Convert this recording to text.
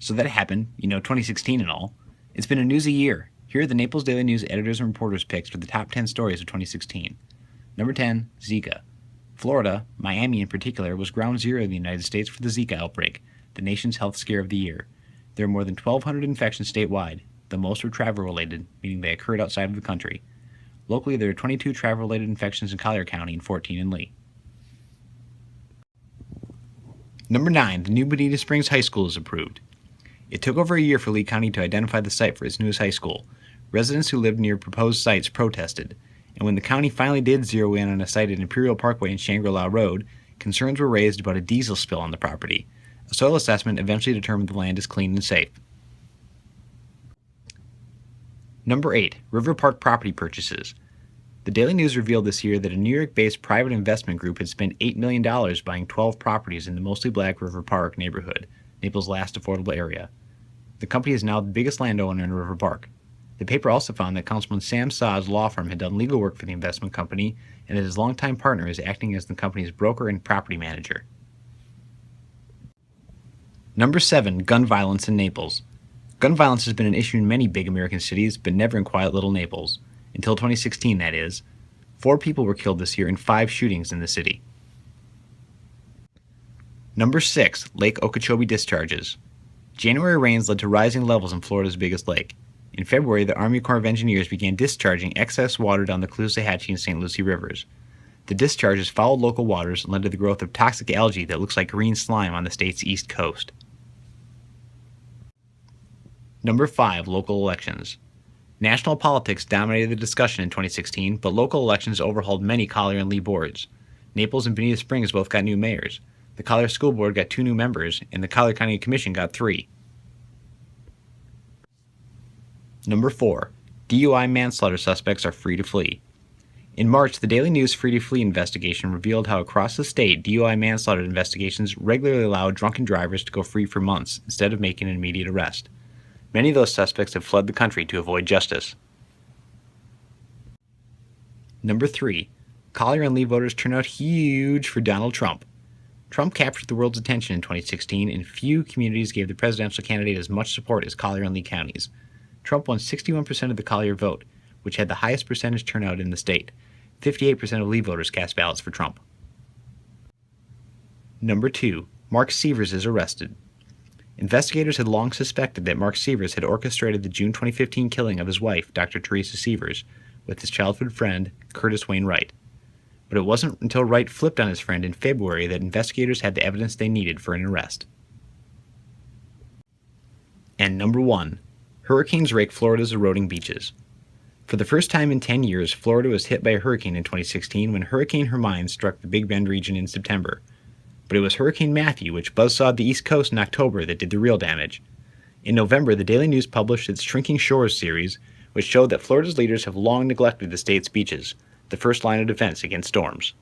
So that happened, 2016 and all. It's been a newsy year. Here are the Naples Daily News editors and reporters' picks for the top 10 stories of 2016. Number 10, Zika. Florida, Miami in particular, was ground zero in the United States for the Zika outbreak, the nation's health scare of the year. There are more than 1,200 infections statewide. The most were travel-related, meaning they occurred outside of the country. Locally, there are 22 travel-related infections in Collier County and 14 in Lee. Number 9, the new Bonita Springs High School is approved. It took over a year for Lee County to identify the site for its newest high school. Residents who lived near proposed sites protested, and when the county finally did zero in on a site at Imperial Parkway and Shangri-La Road, concerns were raised about a diesel spill on the property. A soil assessment eventually determined the land is clean and safe. Number 8, River Park property purchases. The Daily News revealed this year that a New York-based private investment group had spent $8 million buying 12 properties in the mostly black River Park neighborhood, Naples' last affordable area. The company is now the biggest landowner in River Park. The paper also found that Councilman Sam Sa's law firm had done legal work for the investment company and that his longtime partner is acting as the company's broker and property manager. Number 7, gun violence in Naples. Gun violence has been an issue in many big American cities, but never in quiet little Naples. Until 2016, that is. 4 people were killed this year in 5 shootings in the city. Number 6, Lake Okeechobee discharges. January rains led to rising levels in Florida's biggest lake. In February, the Army Corps of Engineers began discharging excess water down the Caloosahatchee and St. Lucie rivers. The discharges fouled local waters and led to the growth of toxic algae that looks like green slime on the state's east coast. Number 5, local elections. National politics dominated the discussion in 2016, but local elections overhauled many Collier and Lee boards. Naples and Bonita Springs both got new mayors. The Collier School Board got 2 new members, and the Collier County Commission got 3. Number 4, DUI manslaughter suspects are free to flee. In March, the Daily News Free to Flee investigation revealed how across the state, DUI manslaughter investigations regularly allow drunken drivers to go free for months instead of making an immediate arrest. Many of those suspects have fled the country to avoid justice. Number 3, Collier and Lee voters turn out huge for Donald Trump. Trump captured the world's attention in 2016, and few communities gave the presidential candidate as much support as Collier and Lee counties. Trump won 61% of the Collier vote, which had the highest percentage turnout in the state. 58% of Lee voters cast ballots for Trump. Number 2, Mark Sievers is arrested. Investigators had long suspected that Mark Sievers had orchestrated the June 2015 killing of his wife, Dr. Teresa Sievers, with his childhood friend, Curtis Wayne Wright. But it wasn't until Wright flipped on his friend in February that investigators had the evidence they needed for an arrest. And number 1, hurricanes rake Florida's eroding beaches. For the first time in 10 years, Florida was hit by a hurricane in 2016 when Hurricane Hermine struck the Big Bend region in September. But it was Hurricane Matthew, which buzzsawed the East Coast in October, that did the real damage. In November, the Daily News published its Shrinking Shores series, which showed that Florida's leaders have long neglected the state's beaches, the first line of defense against storms.